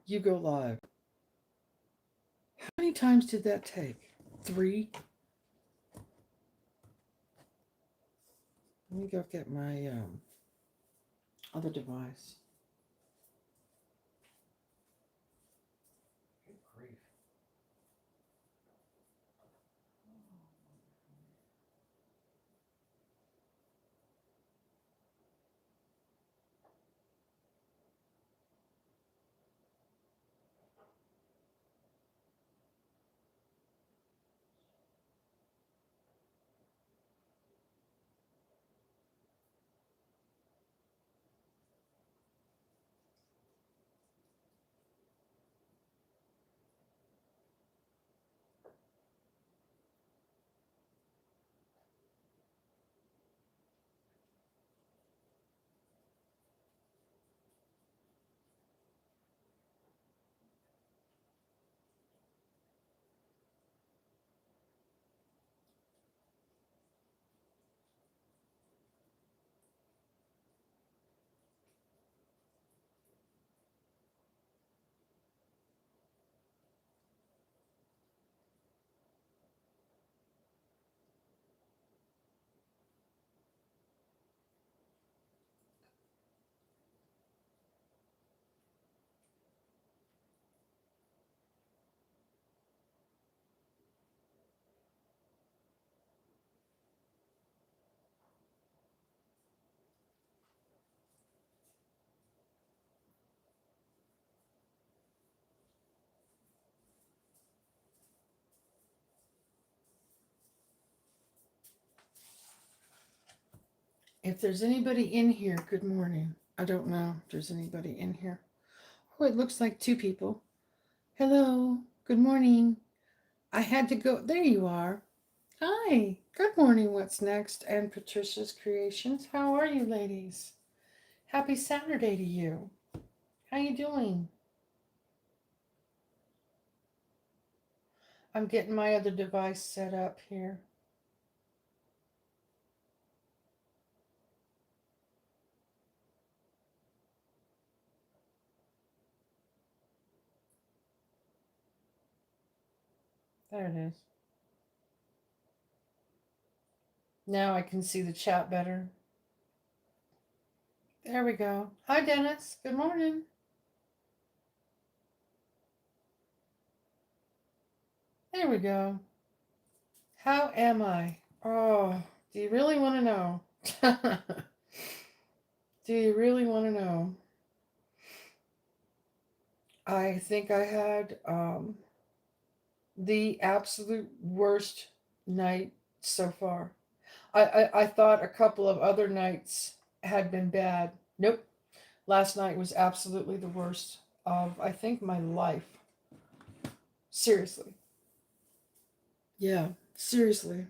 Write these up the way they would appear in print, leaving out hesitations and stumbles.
you go live. How many times did that take? 3? Let me go get my other device. Good grief. If there's anybody in here, good morning. I don't know if there's anybody in here. Oh, it looks like 2 people. Hello, good morning. I had to go. There you are. Hi, good morning. What's next? And Patricia's Creations. How are you, ladies? Happy Saturday to you. How you doing? I'm getting my other device set up here. There it is. Now I can see the chat better. There we go. Hi, Dennis. Good morning. There we go. How am I? Oh, do you really want to know? Do you really want to know? I think I had the absolute worst night so far. I thought a couple of other nights had been bad. Nope. Last night was absolutely the worst of, I think, my life. Seriously. Yeah, seriously.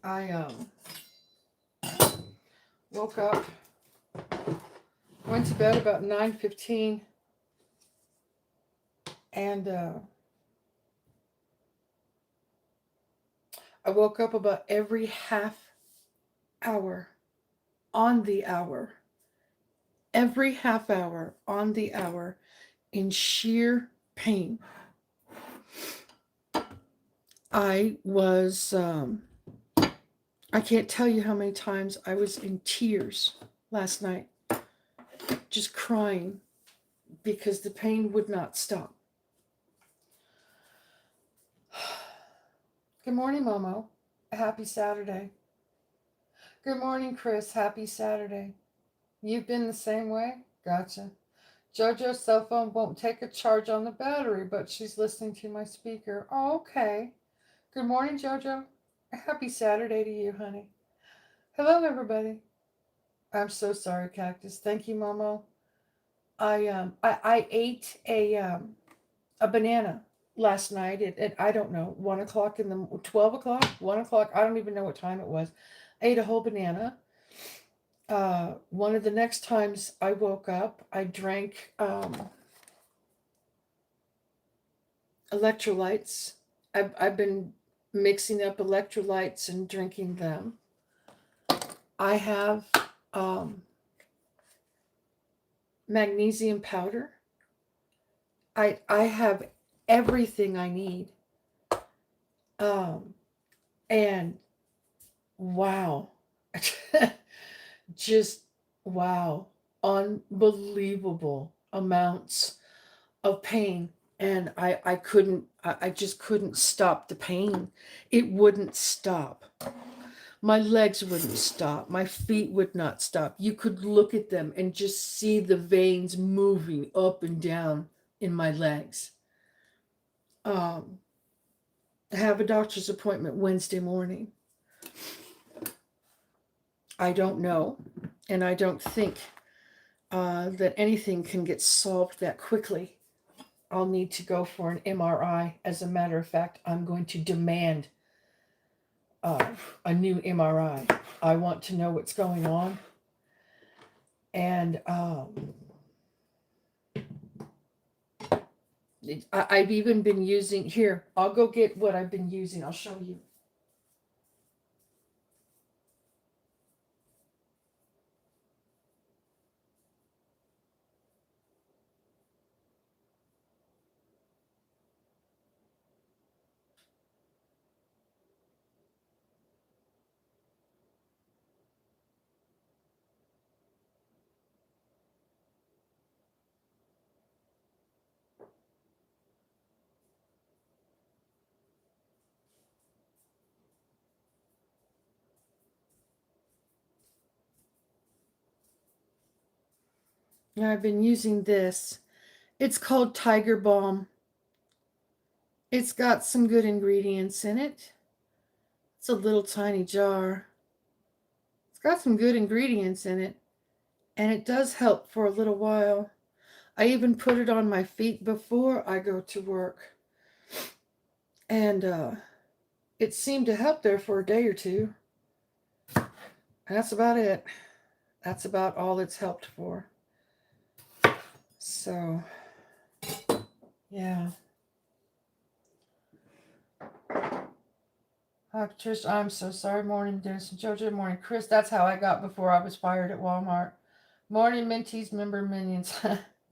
I woke up, went to bed about 9:15, and I woke up about every half hour on the hour, every half hour on the hour, in sheer pain. I was, I can't tell you how many times I was in tears last night, just crying because the pain would not stop. Good morning, Momo. Happy Saturday. Good morning, Chris. Happy Saturday. You've been the same way? Gotcha. JoJo's cell phone won't take a charge on the battery, but she's listening to my speaker. Oh, okay. Good morning, JoJo. Happy Saturday to you, honey. Hello, everybody. I'm so sorry, Cactus. Thank you, Momo. I ate a banana last night at I don't know, 1 o'clock in the 12 o'clock, 1 o'clock. I don't even know what time it was. I ate a whole banana. One of the next times I woke up, I drank electrolytes. I've been mixing up electrolytes and drinking them. I have magnesium powder I have everything I need. And wow. Just wow. Unbelievable amounts of pain. And I just couldn't stop the pain. It wouldn't stop. My legs wouldn't stop. My feet would not stop. You could look at them and just see the veins moving up and down in my legs. Um, I have a doctor's appointment Wednesday morning. I don't know, and I don't think that anything can get solved that quickly. I'll need to go for an MRI. As a matter of fact, I'm going to demand a new MRI. I want to know what's going on. And I've even been using, here, I'll go get what I've been using. I'll show you. Now I've been using this. It's called Tiger Balm. It's got some good ingredients in it. It's a little tiny jar. It's got some good ingredients in it, and it does help for a little while. I even put it on my feet before I go to work. And it seemed to help there for a day or two. And that's about it. That's about all it's helped for. So, yeah. Hi, Patricia. I'm so sorry. Morning, Dennis and JoJo. Morning, Chris. That's how I got before I was fired at Walmart. Morning, Mentees, member minions.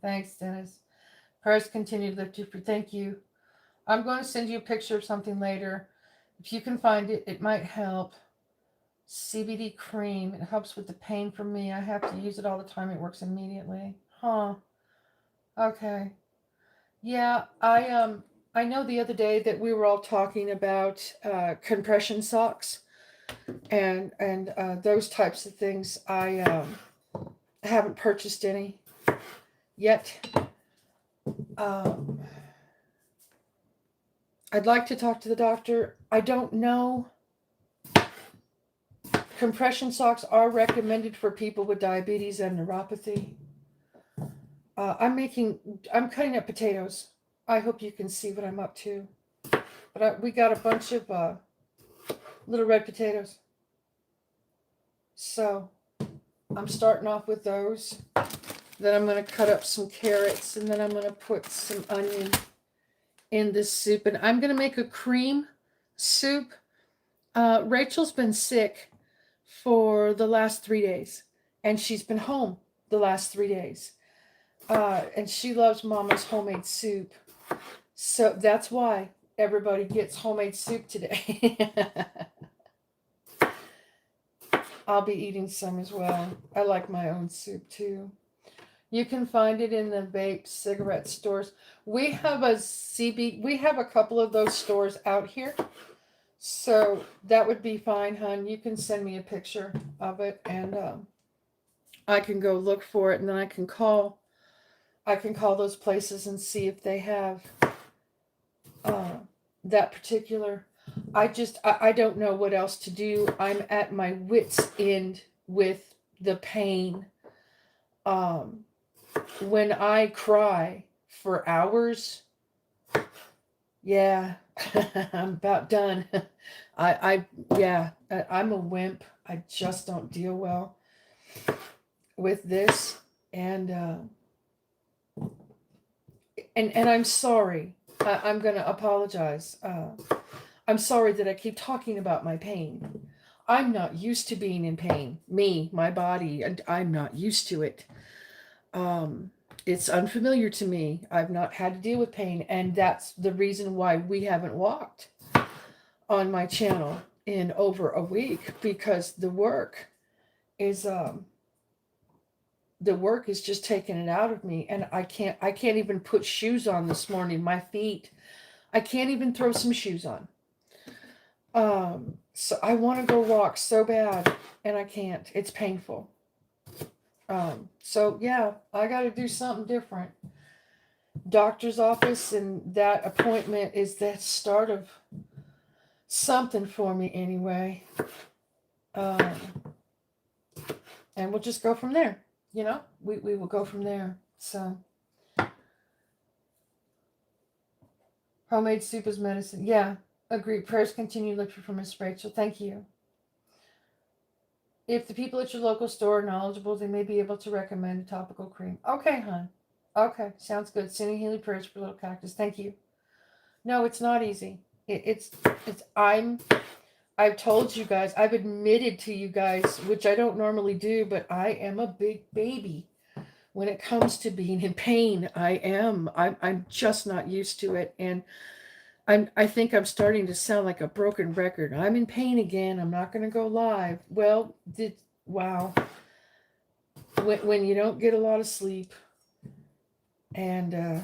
Thanks, Dennis. Prayers continue to lift you for. Thank you. I'm going to send you a picture of something later. If you can find it, it might help. CBD cream. It helps with the pain for me. I have to use it all the time. It works immediately. Huh. Okay. Yeah, I know the other day that we were all talking about compression socks and those types of things. I haven't purchased any yet. I'd like to talk to the doctor. I don't know. Compression socks are recommended for people with diabetes and neuropathy. I'm cutting up potatoes. I hope you can see what I'm up to. But we got a bunch of little red potatoes. So I'm starting off with those. Then I'm going to cut up some carrots, and then I'm going to put some onion in this soup. And I'm going to make a cream soup. Rachel's been sick for the last 3 days, and she's been home the last 3 days. And she loves Mama's homemade soup. So that's why everybody gets homemade soup today. I'll be eating some as well. I like my own soup too. You can find it in the vape cigarette stores. We have we have a couple of those stores out here. So that would be fine, hon. You can send me a picture of it, and I can go look for it, and then I can call those places and see if they have that particular. I don't know what else to do. I'm at my wit's end with the pain. When I cry for hours, yeah, I'm about done. I'm a wimp. I just don't deal well with this, and I'm sorry. I'm going to apologize. I'm sorry that I keep talking about my pain. I'm not used to being in pain. My body, and I'm not used to it. it's unfamiliar to me. I've not had to deal with pain, and that's the reason why we haven't walked on my channel in over a week, because is um the work is just taking it out of me, and I can't even put shoes on this morning. My feet, I can't even throw some shoes on. So I want to go walk so bad, and I can't. It's painful. So yeah, I got to do something different. Doctor's office and that appointment is the start of something for me anyway. Um, and we'll just go from there. We will go from there. So, homemade soup is medicine. Yeah, agree. Prayers continue. Look for Miss Rachel. Thank you. If the people at your local store are knowledgeable, they may be able to recommend a topical cream. Okay, hon. Okay, sounds good. Sending healing prayers for little cactus. Thank you. No, it's not easy. I've told you guys, I've admitted to you guys, which I don't normally do, but I am a big baby when it comes to being in pain. I am. I'm just not used to it, and I think I'm starting to sound like a broken record. I'm in pain again. I'm not going to go live. Well, wow. When you don't get a lot of sleep, and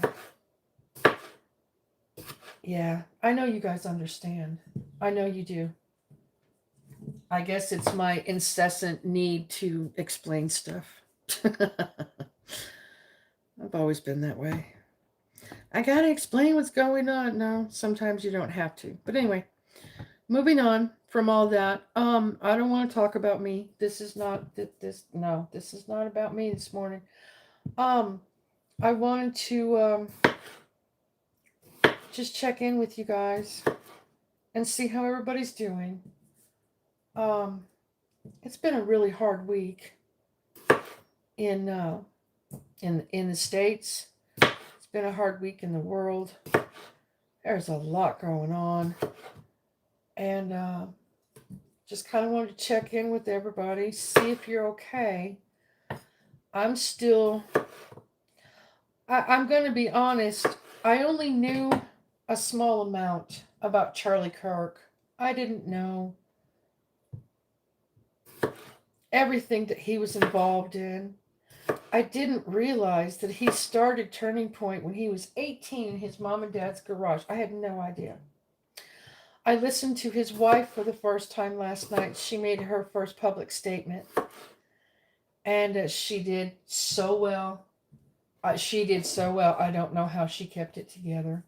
yeah, I know you guys understand. I know you do. I guess it's my incessant need to explain stuff. I've always been that way. I gotta explain what's going on. No, sometimes you don't have to. But anyway, moving on from all that. I don't want to talk about me. This is not this is not about me this morning. I wanted to just check in with you guys and see how everybody's doing. It's been a really hard week in the States. It's been a hard week in the world. There's a lot going on, and just kind of wanted to check in with everybody, see if you're okay. I'm going to be honest. I only knew a small amount about Charlie Kirk. I didn't know everything that he was involved in. I didn't realize that he started Turning Point when he was 18 in his mom and dad's garage. I had no idea. I listened to his wife for the first time last night. She made her first public statement, and she did so well. She did so well. I don't know how she kept it together.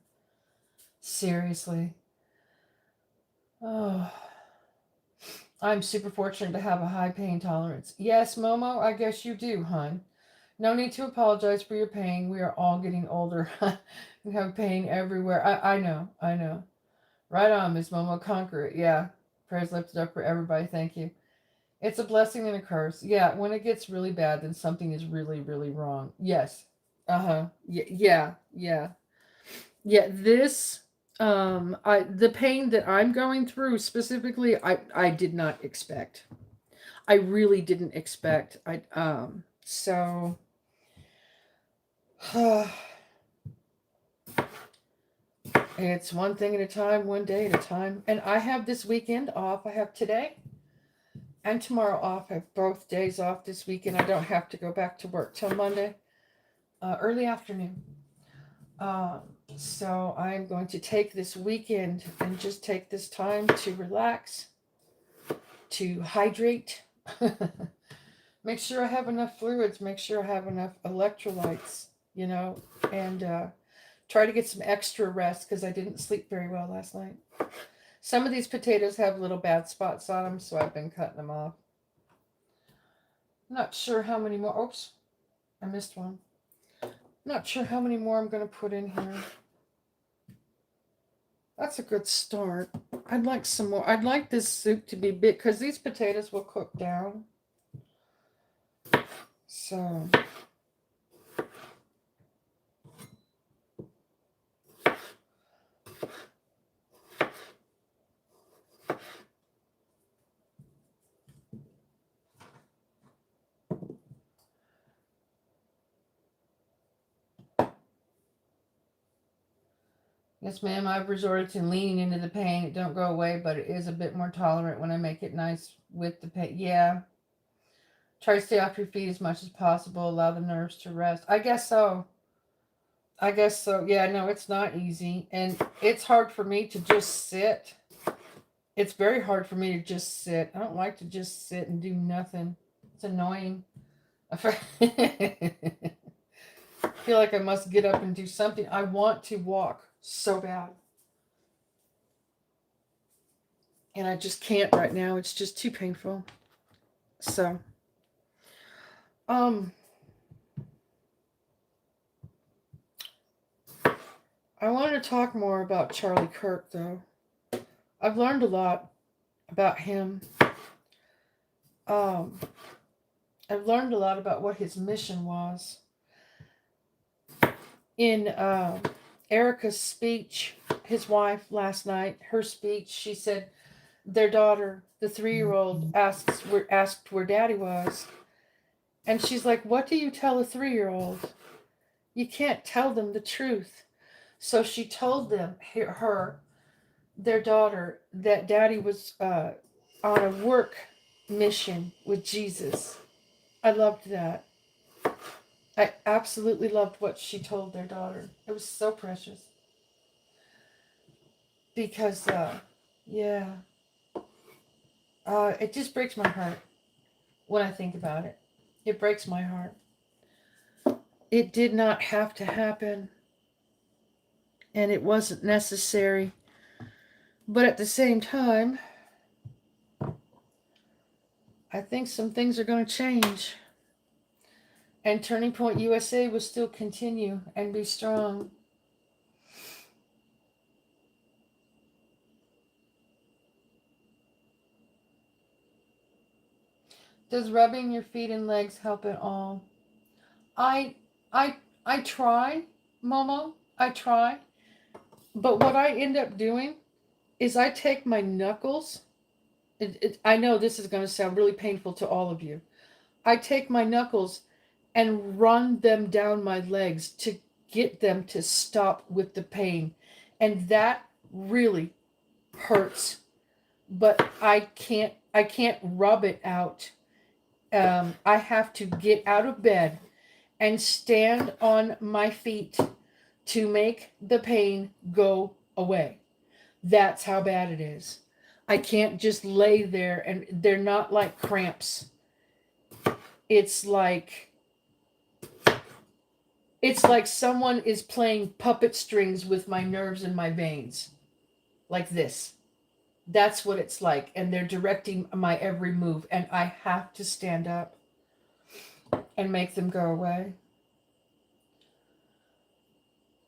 Seriously. Oh, I'm super fortunate to have a high pain tolerance. Yes, Momo, I guess you do, hon. No need to apologize for your pain. We are all getting older. We have pain everywhere. I know. Right on, Miss Momo. Conquer it. Yeah. Prayers lifted up for everybody. Thank you. It's a blessing and a curse. Yeah, when it gets really bad, then something is really, really wrong. Yes. Uh-huh. Yeah. This the pain that I'm going through specifically, I did not expect. I really didn't expect. So it's one thing at a time, one day at a time. And I have this weekend off. I have today and tomorrow off. I have both days off this weekend. I don't have to go back to work till Monday, early afternoon. So I'm going to take this weekend and just take this time to relax, to hydrate, make sure I have enough fluids, make sure I have enough electrolytes, and try to get some extra rest because I didn't sleep very well last night. Some of these potatoes have little bad spots on them, so I've been cutting them off. Not sure how many more. Oops, I missed one. Not sure how many more I'm going to put in here. That's a good start. I'd like some more. I'd like this soup to be big because these potatoes will cook down. So Yes, ma'am, I've resorted to leaning into the pain. It don't go away, but it is a bit more tolerant when I make it nice with the pain. Yeah. Try to stay off your feet as much as possible. Allow the nerves to rest. I guess so. I guess so. Yeah, no, it's not easy. And it's hard for me to just sit. It's very hard for me to just sit. I don't like to just sit and do nothing. It's annoying. I feel like I must get up and do something. I want to walk so bad. And I just can't right now. It's just too painful. So, um, I wanted to talk more about Charlie Kirk, though. I've learned a lot about him. Um, I've learned a lot about what his mission was. In Erica's speech, his wife last night, her speech, she said their daughter, the 3-year-old, asked where Daddy was, and she's like, "What do you tell a 3-year-old? You can't tell them the truth." So she told their daughter, that Daddy was on a work mission with Jesus. I loved that. I absolutely loved what she told their daughter. It was so precious. Because, yeah, it just breaks my heart when I think about it. It breaks my heart. It did not have to happen, and it wasn't necessary. But at the same time, I think some things are going to change. And Turning Point USA will still continue and be strong. Does rubbing your feet and legs help at all? I I I try, Momo. I try. But what I end up doing is I take my knuckles. I know this is going to sound really painful to all of you. I take my knuckles and run them down my legs to get them to stop with the pain. And that really hurts. But I can't rub it out. I have to get out of bed and stand on my feet to make the pain go away. That's how bad it is. I can't just lay there, and they're not like cramps. It's like someone is playing puppet strings with my nerves and my veins. Like this. That's what it's like. And they're directing my every move. And I have to stand up and make them go away.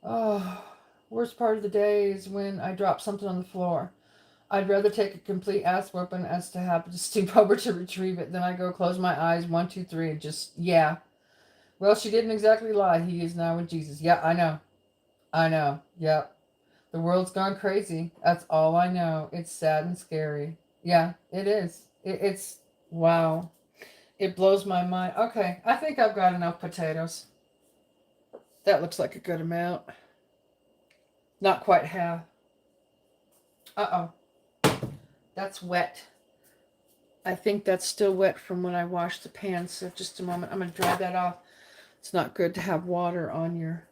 Oh, worst part of the day is when I drop something on the floor. I'd rather take a complete ass whooping as to have to stoop over to retrieve it. Then I go close my eyes, 1, 2, 3, and just, yeah. Well, she didn't exactly lie. He is now with Jesus. Yeah, I know. I know. Yep. The world's gone crazy. That's all I know. It's sad and scary. Yeah, it is. It's, wow. It blows my mind. Okay, I think I've got enough potatoes. That looks like a good amount. Not quite half. Uh-oh. That's wet. I think that's still wet from when I washed the pan. So just a moment. I'm going to dry that off. It's not good to have water on your...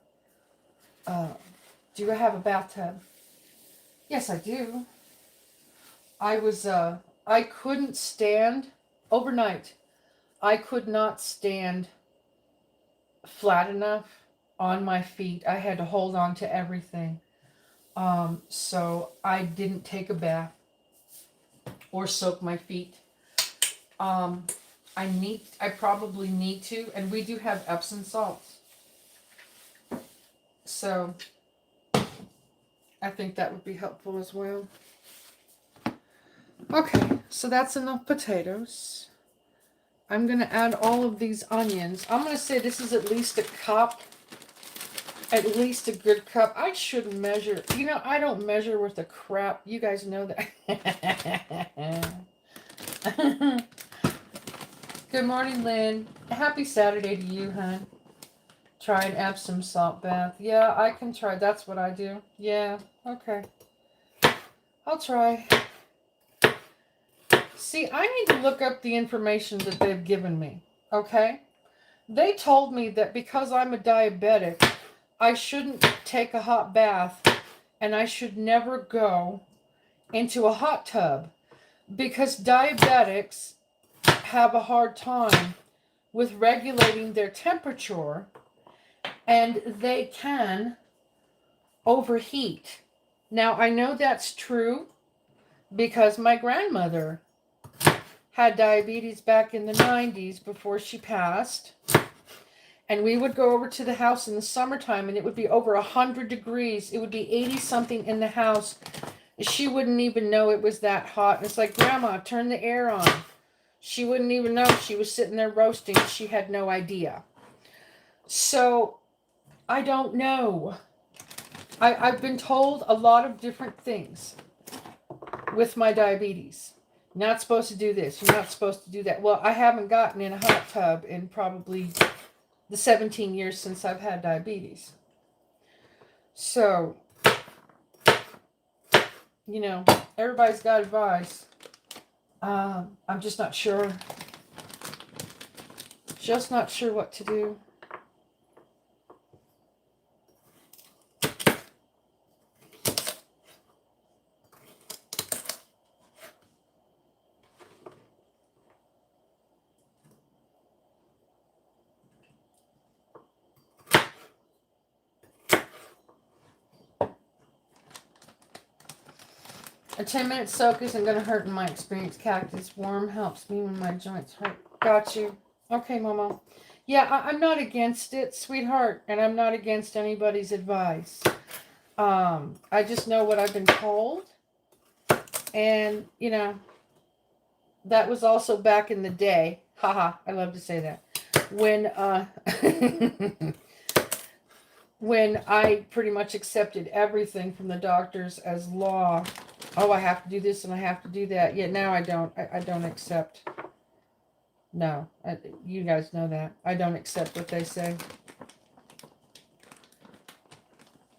do you have a bathtub? Yes, I do. I couldn't stand... Overnight, I could not stand flat enough on my feet. I had to hold on to everything. So I didn't take a bath or soak my feet. I probably need to, and we do have Epsom salts. So I think that would be helpful as well. Okay, so that's enough potatoes. I'm going to add all of these onions. I'm going to say this is at least a cup. At least a good cup. I should measure. You know, I don't measure worth a crap. You guys know that. Good morning, Lynn. Happy Saturday to you, hon. Try an Epsom salt bath. Yeah, I can try. That's what I do. Yeah, okay. I'll try. See, I need to look up the information that they've given me, okay? They told me that because I'm a diabetic, I shouldn't take a hot bath and I should never go into a hot tub because diabetics have a hard time with regulating their temperature and they can overheat. Now, I know that's true because my grandmother had diabetes back in the 90s before she passed. And we would go over to the house in the summertime and it would be over 100 degrees. It would be 80 something in the house. She wouldn't even know it was that hot. And it's like, Grandma, turn the air on. She wouldn't even know. She was sitting there roasting. She had no idea. So, I don't know. I've been told a lot of different things with my diabetes. You're not supposed to do this. You're not supposed to do that. Well, I haven't gotten in a hot tub in probably the 17 years since I've had diabetes. So, you know, everybody's got advice. I'm just not sure. Just not sure what to do. A 10-minute soak isn't going to hurt in my experience. Cactus warm helps me when my joints hurt. Got you. Okay, Momo. Yeah, I'm not against it, sweetheart, and I'm not against anybody's advice. I just know what I've been told. And, you know, that was also back in the day. Haha, I love to say that. When, when I pretty much accepted everything from the doctors as law. Oh, I have to do this and I have to do that. Yet now I don't. I don't accept. No, you guys know that. I don't accept what they say.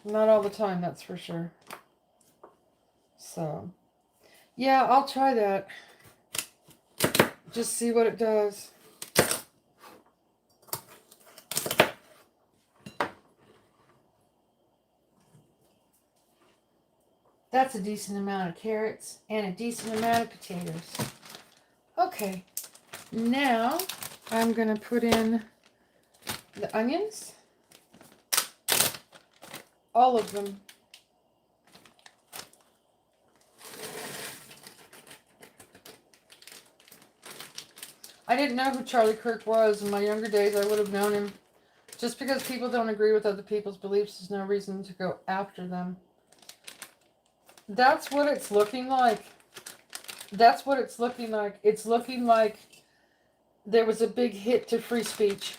Not all the time, that's for sure. So, yeah, I'll try that. Just see what it does. That's a decent amount of carrots and a decent amount of potatoes. Okay, now I'm going to put in the onions. All of them. I didn't know who Charlie Kirk was. In my younger days, I would have known him. Just because people don't agree with other people's beliefs is no reason to go after them. That's what it's looking like. That's what it's looking like. It's looking like there was a big hit to free speech.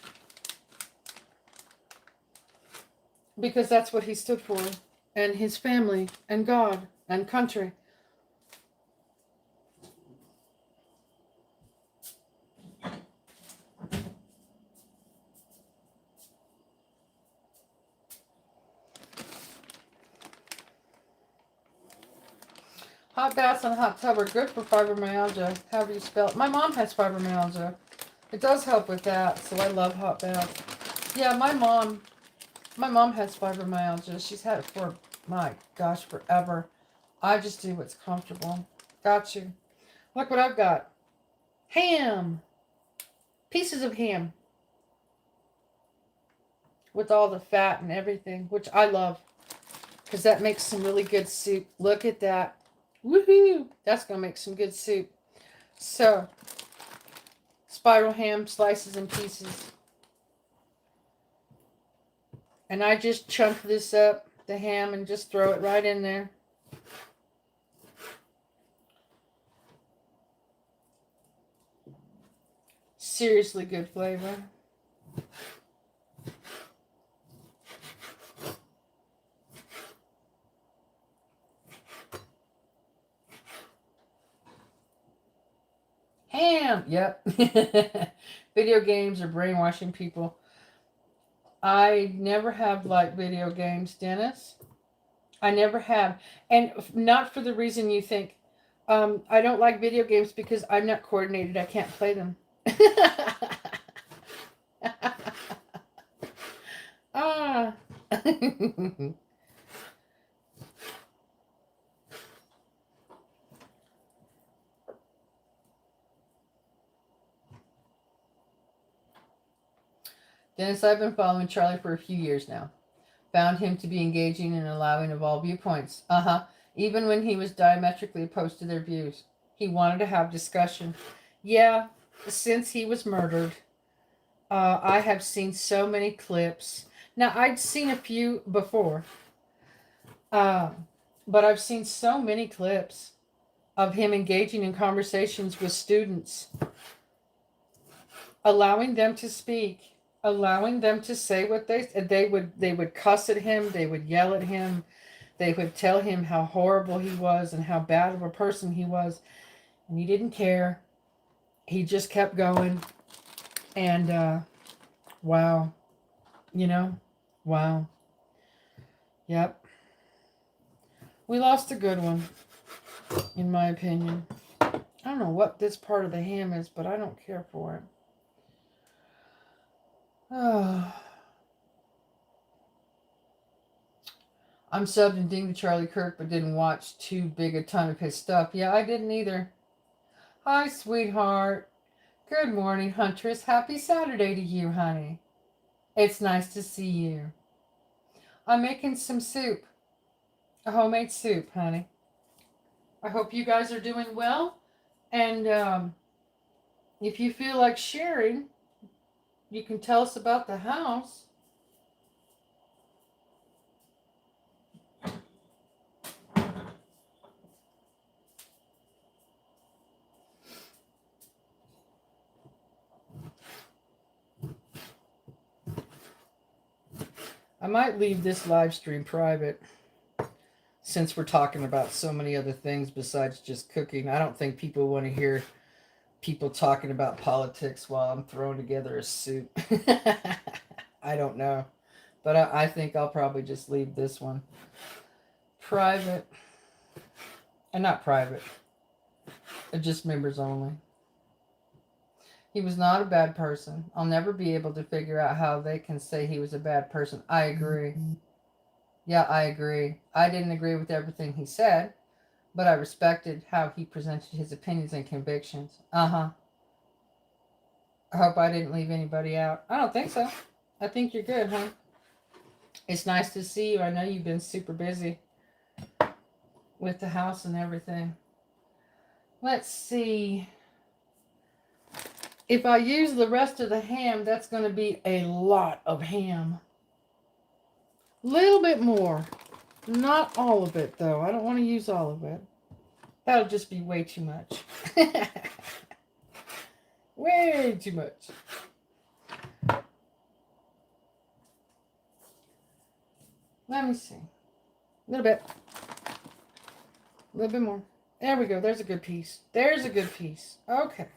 Because that's what he stood for. And his family. And God. And country. Hot baths and hot tub are good for fibromyalgia. How do you spell it? My mom has fibromyalgia. It does help with that, so I love hot baths. Yeah, my mom has fibromyalgia. She's had it for, my gosh, forever. I just do what's comfortable. Got you. Look what I've got. Ham. Pieces of ham. With all the fat and everything, which I love. Because that makes some really good soup. Look at that. Woohoo! That's going to make some good soup. So, spiral ham slices and pieces. And I just chunk this up, the ham, and just throw it right in there. Seriously good flavor. Ham! Yep. Video games are brainwashing people. I never have liked video games, Dennis. I never have. And not for the reason you think. I don't like video games because I'm not coordinated. I can't play them. Ah. Dennis, I've been following Charlie for a few years now. Found him to be engaging and allowing of all viewpoints. Uh huh. Even when he was diametrically opposed to their views, he wanted to have discussion. Yeah, since he was murdered, I have seen so many clips. Now, I'd seen a few before, uh, but I've seen so many clips of him engaging in conversations with students, allowing them to speak, allowing them to say what they would cuss at him, they would yell at him, they would tell him how horrible he was and how bad of a person he was, and he didn't care. He just kept going, and wow, you know, wow, yep, we lost a good one, in my opinion. I don't know what this part of the ham is, but I don't care for it. Oh. I'm subbed and dinged to Charlie Kirk, but didn't watch too big a ton of his stuff. Yeah, I didn't either. Hi, sweetheart. Good morning, Huntress. Happy Saturday to you, honey. It's nice to see you. I'm making some soup. A homemade soup, honey. I hope you guys are doing well. And if you feel like sharing, you can tell us about the house. I might leave this live stream private since we're talking about so many other things besides just cooking. I don't think people want to hear people talking about politics while I'm throwing together a soup. I don't know. But I think I'll probably just leave this one private. And not private, just members only. He was not a bad person. I'll never be able to figure out how they can say he was a bad person. I agree. Yeah, I agree. I didn't agree with everything he said, but I respected how he presented his opinions and convictions. Uh huh. I hope I didn't leave anybody out. I don't think so. I think you're good, huh? It's nice to see you. I know you've been super busy with the house and everything. Let's see. If I use the rest of the ham, that's going to be a lot of ham. Little bit more. Not all of it, though. I don't want to use all of it. That'll just be way too much. Way too much. Let me see. A little bit. A little bit more. There we go. There's a good piece. There's a good piece. Okay.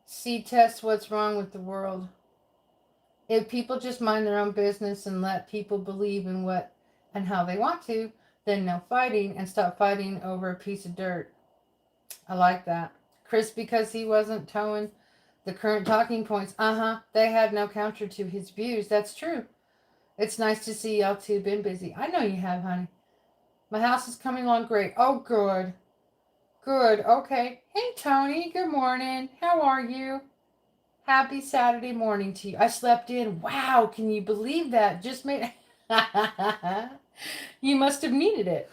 See, test what's wrong with the world. If people just mind their own business and let people believe in what and how they want to, then no fighting and stop fighting over a piece of dirt. I like that. Chris, because he wasn't towing the current talking points. They had no counter to his views. That's true. It's nice to see y'all two been busy. I know you have, honey. My house is coming along great. Oh, good. Good. Okay. Hey, Tony. Good morning. How are you? Happy Saturday morning to you. I slept in. Wow. Can you believe that? Just made. You must have needed it.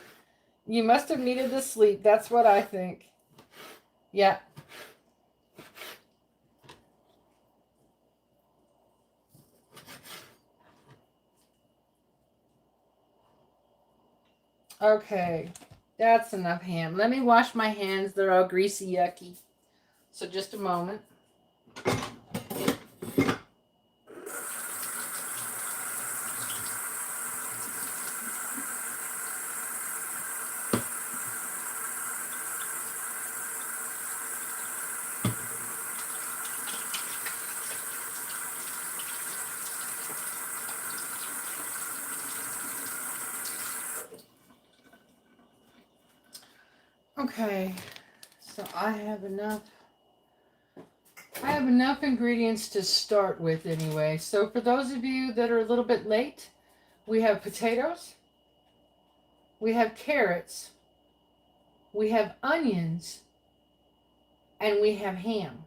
You must have needed the sleep. That's what I think. Yeah. Okay. That's enough ham. Let me wash my hands. They're all greasy, yucky. So just a moment. Okay, so I have enough ingredients to start with anyway. So for those of you that are a little bit late, we have potatoes, we have carrots, we have onions, and we have ham.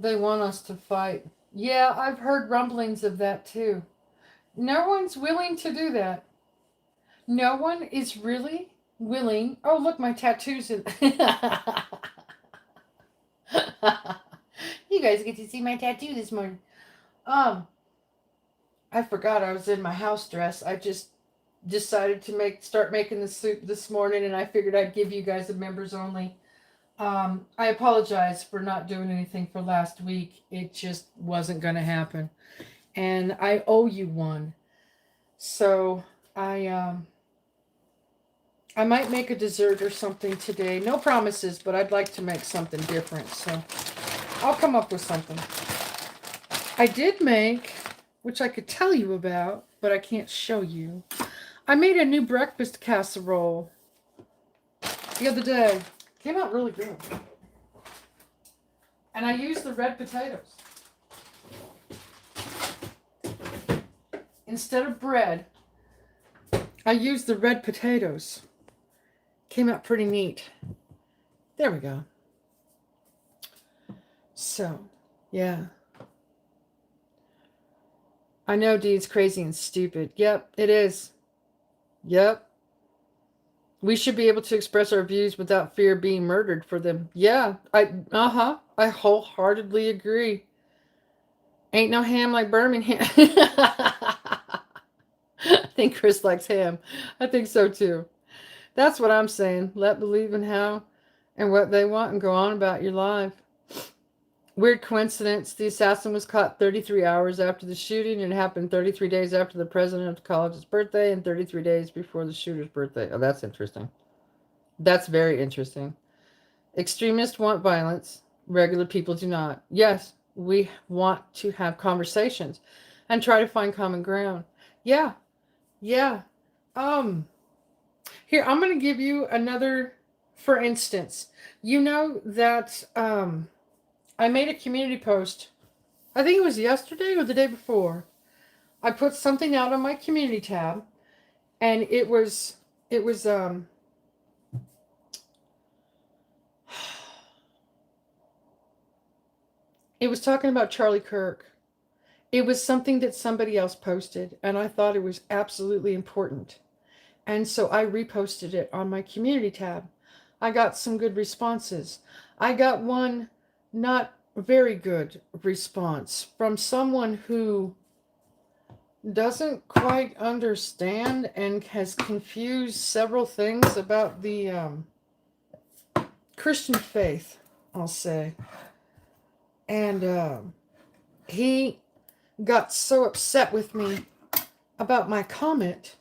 They want us to fight. Yeah, I've heard rumblings of that too. No one's willing to do that. No one is really willing. Oh, look, my tattoos. You guys get to see my tattoo this morning. I forgot I was in my house dress. I just decided to start making the soup this morning, and I figured I'd give you guys a members only. I apologize for not doing anything for last week. It just wasn't going to happen, and I owe you one. So I might make a dessert or something today. No promises, but I'd like to make something different. So I'll come up with something. I did make, which I could tell you about, but I can't show you. I made a new breakfast casserole the other day. Came out really good. And I used the red potatoes. Instead of bread, I used the red potatoes. Came out pretty neat. There we go. So, yeah. I know Dee's crazy and stupid. Yep, it is. Yep. We should be able to express our views without fear of being murdered for them. Yeah, I wholeheartedly agree. Ain't no ham like Birmingham. I think Chris likes ham. I think so too. That's what I'm saying. Let believe in how and what they want and go on about your life. Weird coincidence. The assassin was caught 33 hours after the shooting. It happened 33 days after the president of the college's birthday and 33 days before the shooter's birthday. Oh, that's interesting. That's very interesting. Extremists want violence. Regular people do not. Yes, we want to have conversations and try to find common ground. Yeah. Yeah. Here, I'm going to give you another, for instance. You know that I made a community post. I think it was yesterday or the day before. I put something out on my community tab, and it was it was talking about Charlie Kirk. It was something that somebody else posted, and I thought it was absolutely important. And so I reposted it on my community tab. I got some good responses. I got one not very good response from someone who doesn't quite understand and has confused several things about the Christian faith, I'll say. And he got so upset with me about my comment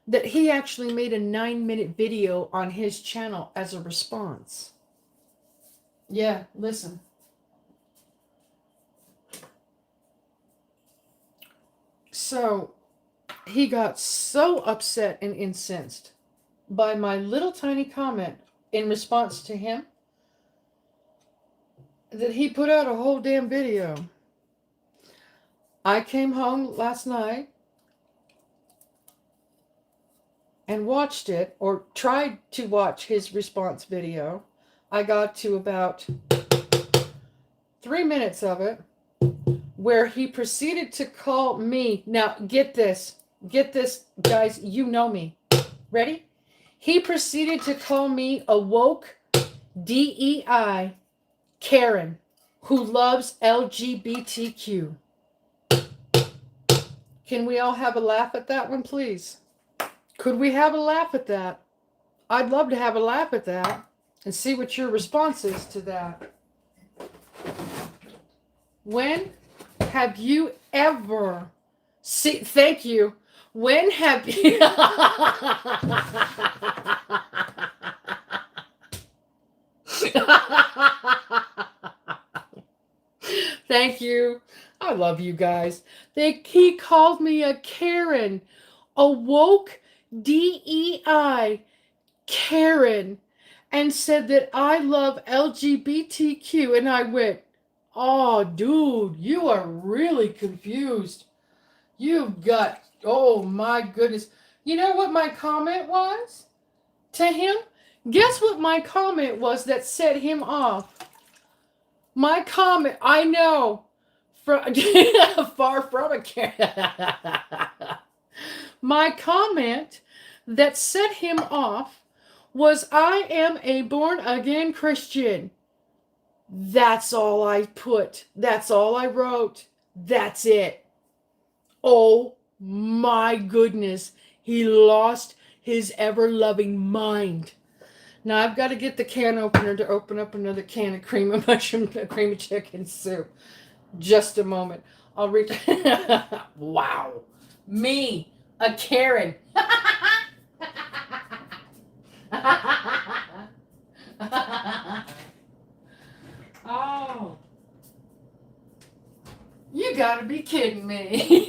that he actually made a 9-minute video on his channel as a response. Yeah, listen. So he got so upset and incensed by my little tiny comment in response to him that he put out a whole damn video. I came home last night and watched it, or tried to watch his response video. I got to about 3 minutes of it where he proceeded to call me. Now, get this, guys, you know me. Ready? He proceeded to call me a woke DEI Karen who loves LGBTQ. Can we all have a laugh at that one, please? Could we have a laugh at that? I'd love to have a laugh at that and see what your response is to that. When have you ever seen, thank you. When have you Thank you. I love you guys. He called me a Karen, a woke DEI Karen, and said that I love LGBTQ. And I went, oh, dude, you are really confused. You've got, oh my goodness. You know what my comment was to him? Guess what my comment was that set him off? My comment, I know, from far from a my comment that set him off was, I am a born again Christian. That's all I put. That's all I wrote. That's it. Oh my goodness. He lost his ever loving mind. Now I've got to get the can opener to open up another can of cream of mushroom, cream of chicken soup. Just a moment. I'll reach. Wow. Me, a Karen. Oh. You gotta be kidding me.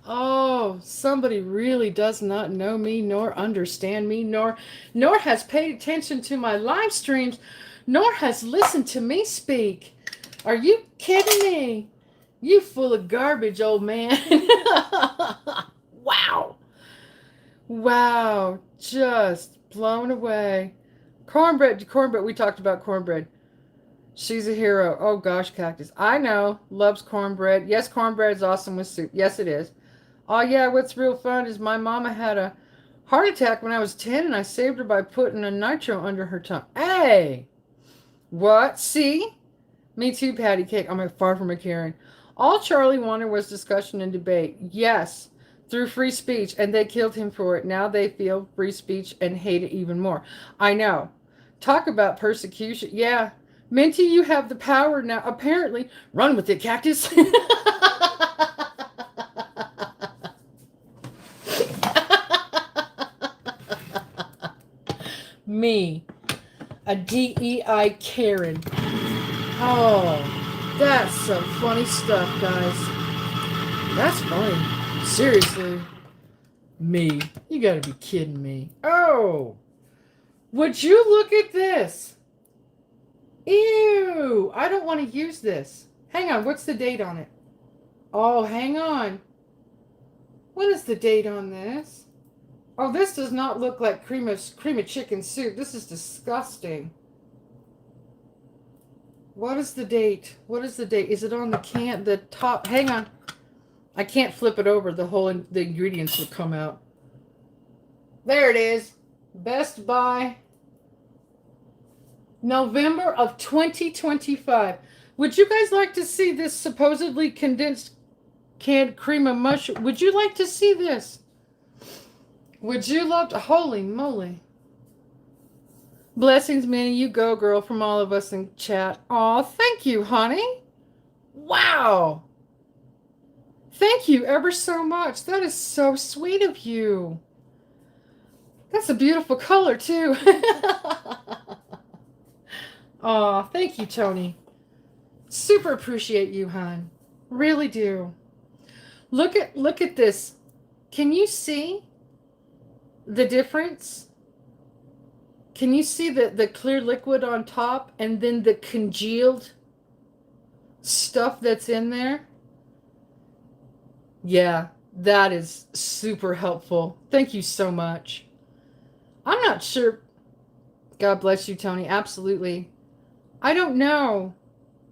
Oh, somebody really does not know me nor understand me, nor has paid attention to my live streams, nor has listened to me speak. Are you kidding me? You full of garbage, old man. Wow. Wow. Just blown away. Cornbread, we talked about cornbread. She's a hero. Oh gosh, Cactus. I know. Loves cornbread. Yes, cornbread is awesome with soup. Yes, it is. Oh yeah, what's real fun is my mama had a heart attack when I was 10 and I saved her by putting a nitro under her tongue. Hey! What? See? Me too, Patty Cake. I'm far from a Karen. All Charlie wanted was discussion and debate. Yes, through free speech, and they killed him for it. Now they feel free speech and hate it even more. I know. Talk about persecution. Yeah. Minty, you have the power now. Apparently. Run with it, Cactus. Me, a DEI Karen. Oh, that's some funny stuff, guys. That's funny. Seriously. Me. You gotta be kidding me. Oh, would you look at this? Ew, I don't want to use this. Hang on, what's the date on it? Oh, hang on. What is the date on this? Oh, this does not look like cream of chicken soup. This is disgusting. What is the date? What is the date? Is it on the can? The top? Hang on. I can't flip it over. The ingredients will come out. There it is. Best Buy. November of 2025. Would you guys like to see this supposedly condensed canned cream of mushroom? Would you like to see this? Would you love to? Holy moly. Blessings, Minnie. You go, girl, from all of us in chat. Aw, thank you, honey. Wow. Thank you ever so much. That is so sweet of you. That's a beautiful color, too. Aw, thank you, Tony. Super appreciate you, hon. Really do. Look at this. Can you see the difference? Can you see the clear liquid on top and then the congealed stuff that's in there? Yeah, that is super helpful. Thank you so much. I'm not sure. God bless you, Tony. Absolutely. I don't know.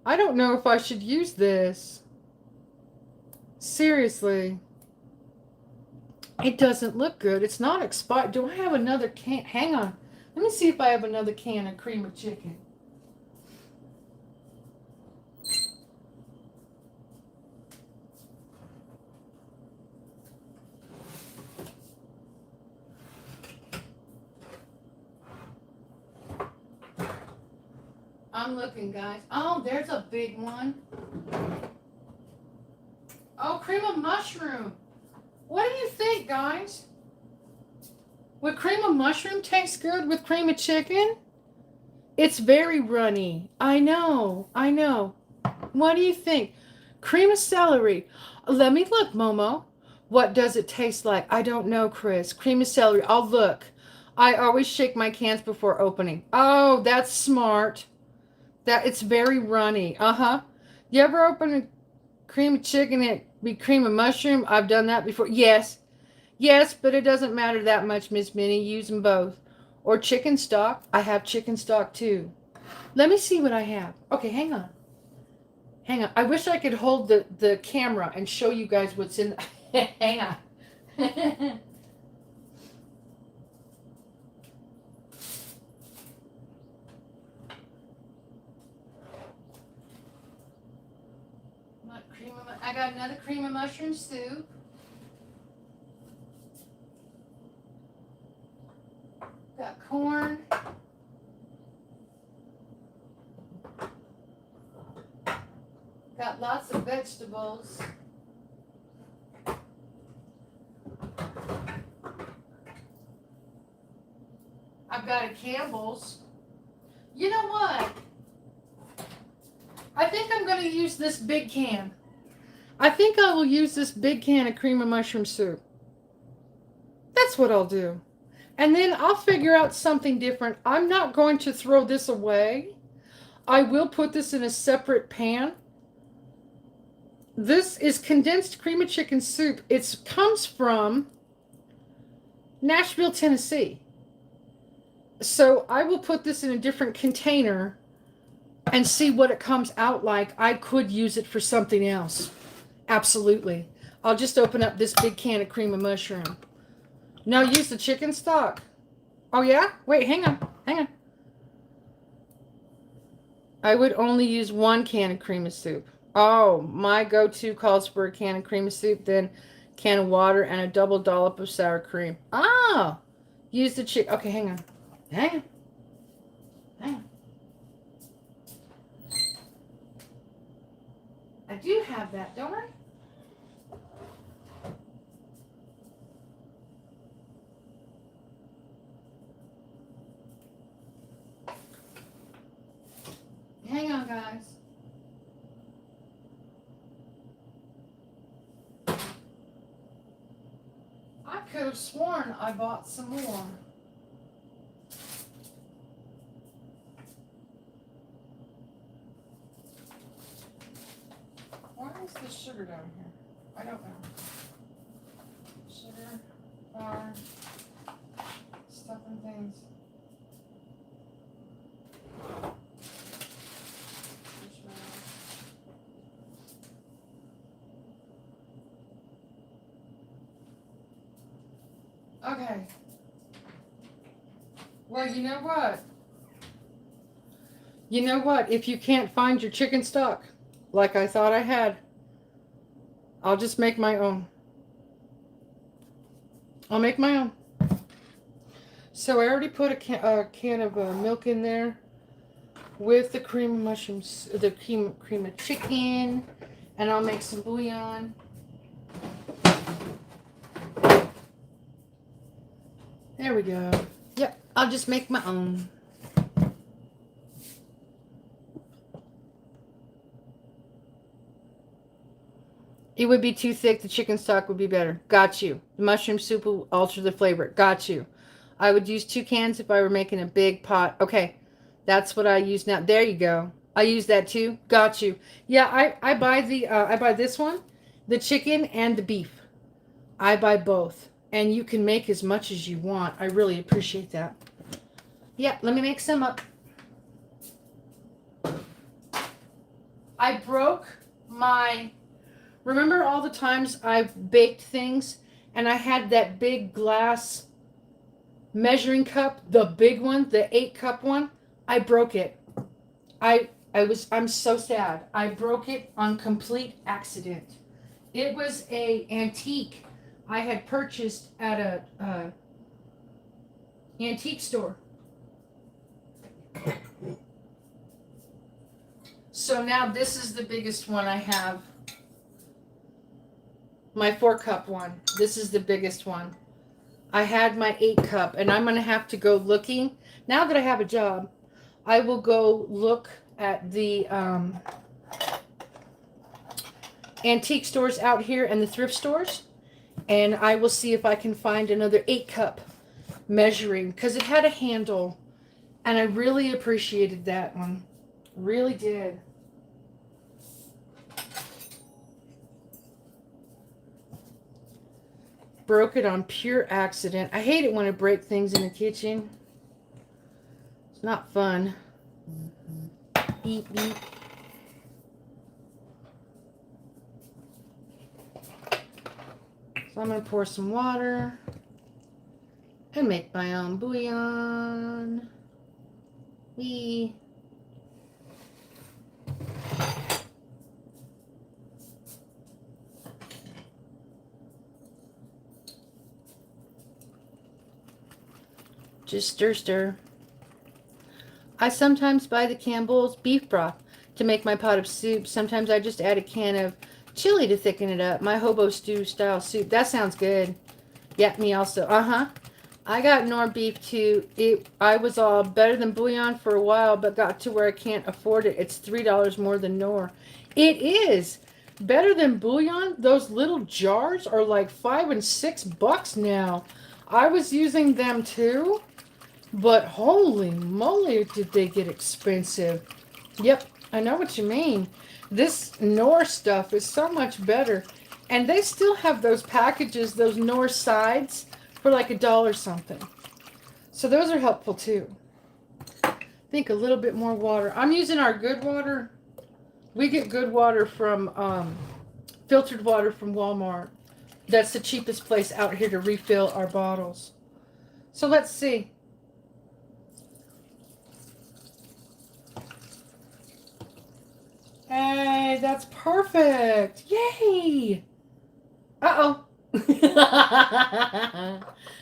I don't know if I should use this. Seriously. It doesn't look good. It's not expired. Do I have another can? Hang on. Let me see if I have another can of cream of chicken. I'm looking, guys. Oh, there's a big one. Oh, cream of mushroom. What do you think, guys? Would cream of mushroom taste good with cream of chicken? It's very runny. I know. I know. What do you think? Cream of celery. Let me look, Momo. What does it taste like? I don't know, Chris. Cream of celery. I'll look. I always shake my cans before opening. Oh, that's smart. That it's very runny. Uh-huh. You ever open a cream of chicken and it be cream of mushroom? I've done that before. Yes. Yes, but it doesn't matter that much, Miss Minnie. Use them both. Or chicken stock. I have chicken stock too. Let me see what I have. Okay, hang on. Hang on. I wish I could hold the camera and show you guys what's in. Hang on. I got another cream of mushroom soup. Got corn. Got lots of vegetables. I've got a Campbell's. You know what? I think I'm going to use this big can. I think I will use this big can of cream of mushroom soup. That's what I'll do. And then I'll figure out something different. I'm not going to throw this away. I will put this in a separate pan. This is condensed cream of chicken soup. It comes from Nashville, Tennessee. So I will put this in a different container and see what it comes out like. I could use it for something else. Absolutely. I'll just open up this big can of cream of mushroom. No, use the chicken stock. Oh, yeah? Wait, hang on. Hang on. I would only use one can of cream of soup. Oh, my go-to calls for a can of cream of soup, then can of water, and a double dollop of sour cream. Ah! Use the chicken. Okay, hang on. Hang on. Hang on. I do have that, don't I? Hang on, guys. I could have sworn I bought some more. Why is the sugar down here? I don't know. Sugar, flour, stuff and things. Okay. Well, you know what? You know what? If you can't find your chicken stock, like I thought I had, I'll just make my own. I'll make my own. So I already put a can of milk in there with the cream of mushrooms, the cream of chicken, and I'll make some bouillon. There we go. Yep, I'll just make my own. It would be too thick. The chicken stock would be better. Got you. The mushroom soup will alter the flavor. Got you. I would use 2 cans if I were making a big pot. Okay, that's what I use now. There you go. I use that too. Got you. Yeah, I buy I buy this one, the chicken and the beef. I buy both, and you can make as much as you want. I really appreciate that. Yeah, let me make some up. I broke my, remember all the times I've baked things and I had that big glass measuring cup, the big one, the 8 cup one? I broke it. I'm so sad. I broke it on complete accident. It was a antique I had purchased at a antique store. So now this is the biggest one I have. My 4 cup one. This is the biggest one. I had my 8 cup, and I'm going to have to go looking. Now that I have a job, I will go look at the antique stores out here and the thrift stores, and I will see if I can find another 8 cup measuring, because it had a handle, and I really appreciated that one. Really did. Broke it on pure accident. I hate it when I break things in the kitchen. It's not fun. Beep, beep. So I'm going to pour some water and make my own bouillon. Wee. Just stir, stir. I sometimes buy the Campbell's beef broth to make my pot of soup. Sometimes I just add a can of chili to thicken it up. My hobo stew style soup. That sounds good. Yeah, me also. Uh-huh. I got Knorr beef too. I was all better than bouillon for a while, but got to where I can't afford it. It's $3 more than Knorr. It is better than bouillon. Those little jars are like $5 and $6 now. I was using them too. But holy moly, did they get expensive. Yep, I know what you mean. This Knorr stuff is so much better. And they still have those packages, those Knorr sides, for like $1 something. So those are helpful too. I think a little bit more water. I'm using our good water. We get good water from, filtered water from Walmart. That's the cheapest place out here to refill our bottles. So let's see. Hey, that's perfect. Yay. Uh-oh.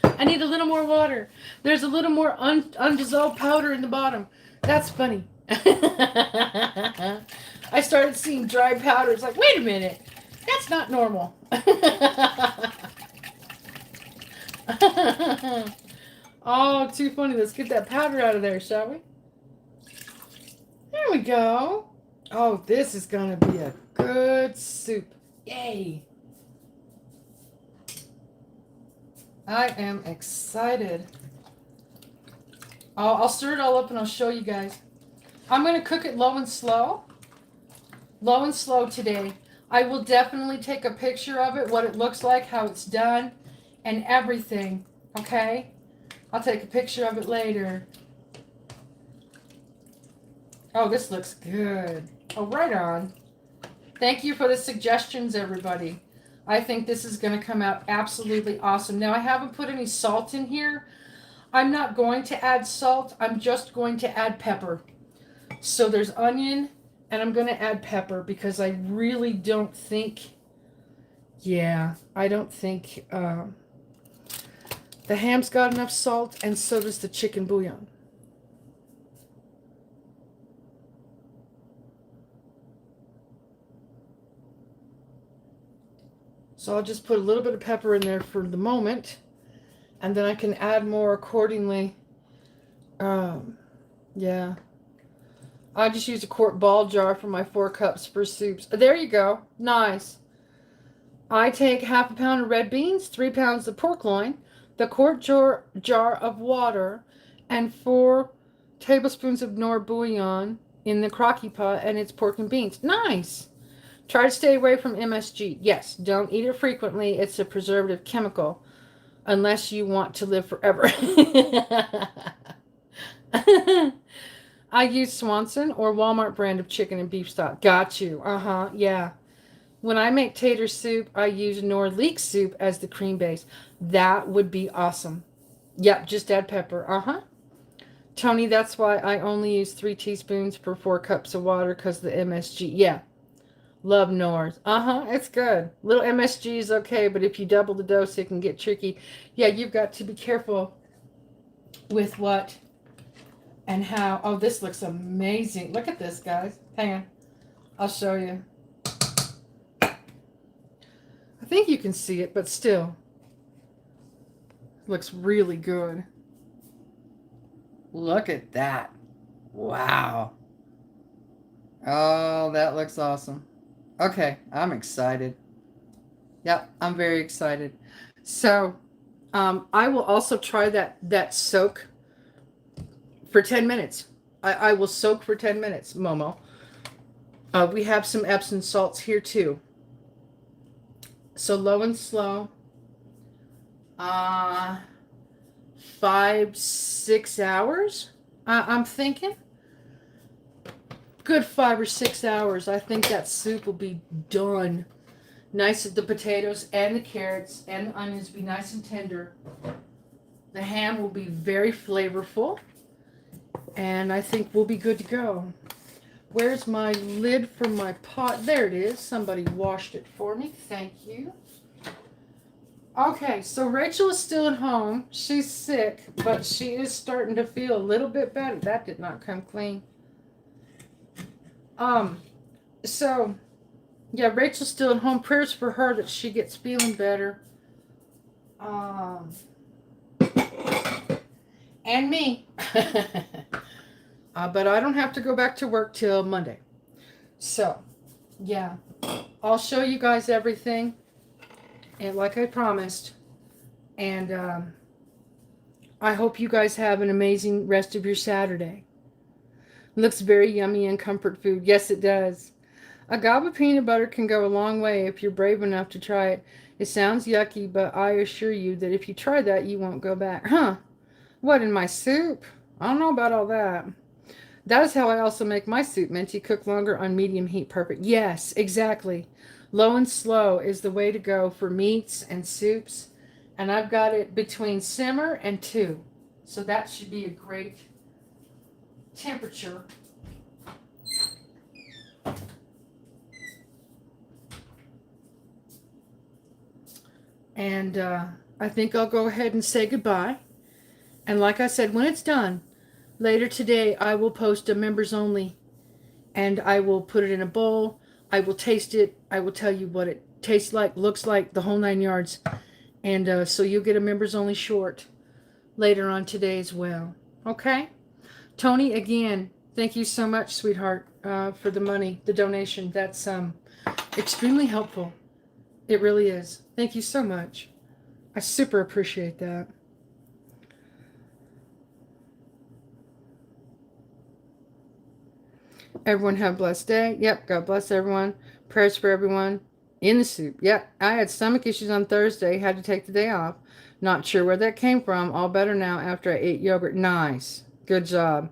I need a little more water. There's a little more undissolved powder in the bottom. That's funny. I started seeing dry powder. It's like, wait a minute. That's not normal. Oh, too funny. Let's get that powder out of there, shall we? There we go. Oh, this is going to be a good soup. Yay. I am excited. I'll stir it all up and I'll show you guys. I'm going to cook it low and slow. Low and slow today. I will definitely take a picture of it, what it looks like, how it's done, and everything. Okay? I'll take a picture of it later. Oh, this looks good. Oh, right on. Thank you for the suggestions, everybody. I think this is going to come out absolutely awesome. Now, I haven't put any salt in here. I'm not going to add salt. I'm just going to add pepper. So there's onion, and I'm going to add pepper because I really don't think, I don't think the ham's got enough salt, and so does the chicken bouillon. So I'll just put a little bit of pepper in there for the moment, and then I can add more accordingly. Yeah. I just use a quart ball jar for my 4 cups for soups. There you go. Nice. I take half a pound of red beans, 3 pounds of pork loin, the quart jar of water, and 4 tablespoons of Knorr bouillon in the crocky pot, and it's pork and beans. Nice. Try to stay away from MSG. Yes, don't eat it frequently. It's a preservative chemical, unless you want to live forever. I use Swanson or Walmart brand of chicken and beef stock. Got you. Uh-huh. Yeah. When I make tater soup, I use Knorr leek soup as the cream base. That would be awesome. Yep, just add pepper. Uh-huh. Tony, that's why I only use 3 teaspoons per 4 cups of water because of the MSG. Yeah, love Knorr's. Uh-huh, it's good. Little MSG is okay, but if you double the dose, it can get tricky. Yeah, you've got to be careful with what and how. Oh, this looks amazing. Look at this, guys. Hang on. I'll show you. I think you can see it, but still. Looks really good. Look at that. Wow. Oh, that looks awesome. Okay, I'm excited. Yep, I'm very excited. So, I will also try that soak for 10 minutes. I will soak for 10 minutes, Momo. We have some Epsom salts here too. So low and slow. 5-6 hours. I'm thinking. Good 5 or 6 hours. I think that soup will be done. Nice. The potatoes and the carrots and the onions will be nice and tender. The ham will be very flavorful. And I think we'll be good to go. Where's my lid for my pot? There it is. Somebody washed it for me. Thank you. Okay, so Rachel is still at home. She's sick, but she is starting to feel a little bit better. That did not come clean. So, yeah, Rachel's still at home. Prayers for her that she gets feeling better. And me. But I don't have to go back to work till Monday. So, yeah, I'll show you guys everything. And like I promised. And I hope you guys have an amazing rest of your Saturday. Looks very yummy and comfort food. Yes, it does. Agave peanut butter can go a long way if you're brave enough to try it. It sounds yucky, but I assure you that if you try that, you won't go back. Huh? What, in my soup? I don't know about all that. That is how I also make my soup, Minty. Cook longer on medium heat. Perfect. Yes, exactly. Low and slow is the way to go for meats and soups. And I've got it between simmer and 2. So that should be a great temperature. And I think I'll go ahead and say goodbye. And like I said, when it's done, later today, I will post a members only. And I will put it in a bowl. I will taste it. I will tell you what it tastes like, looks like, the whole 9 yards. And so you'll get a members only short later on today as well. Okay? Tony, again, thank you so much, sweetheart, for the money, the donation. That's extremely helpful. It really is. Thank you so much. I super appreciate that. Everyone have a blessed day. Yep, God bless everyone. Prayers for everyone. In the soup. Yep, I had stomach issues on Thursday. Had to take the day off. Not sure where that came from. All better now after I ate yogurt. Nice. Good job.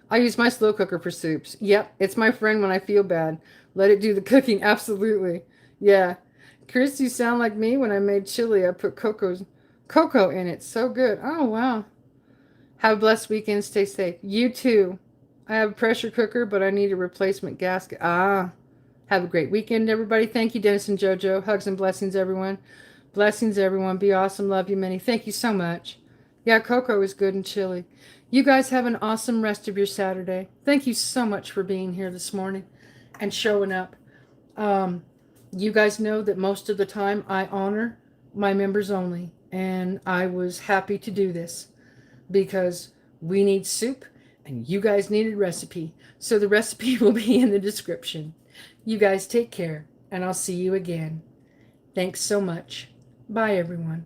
I use my slow cooker for soups. Yep, it's my friend when I feel bad. Let it do the cooking. Absolutely. Yeah. Chris, you sound like me when I made chili. I put cocoa in it. So good. Oh, wow. Have a blessed weekend. Stay safe. You too. I have a pressure cooker, but I need a replacement gasket. Have a great weekend, everybody. Thank you, Dennis and JoJo. Hugs and blessings, everyone. Blessings, everyone. Be awesome. Love you many. Thank you so much. Yeah, cocoa is good and chili. You guys have an awesome rest of your Saturday. Thank you so much for being here this morning and showing up. You guys know that most of the time I honor my members only, and I was happy to do this because we need soup and you guys needed recipe. So the recipe will be in the description. You guys take care, and I'll see you again. Thanks so much. Bye, everyone.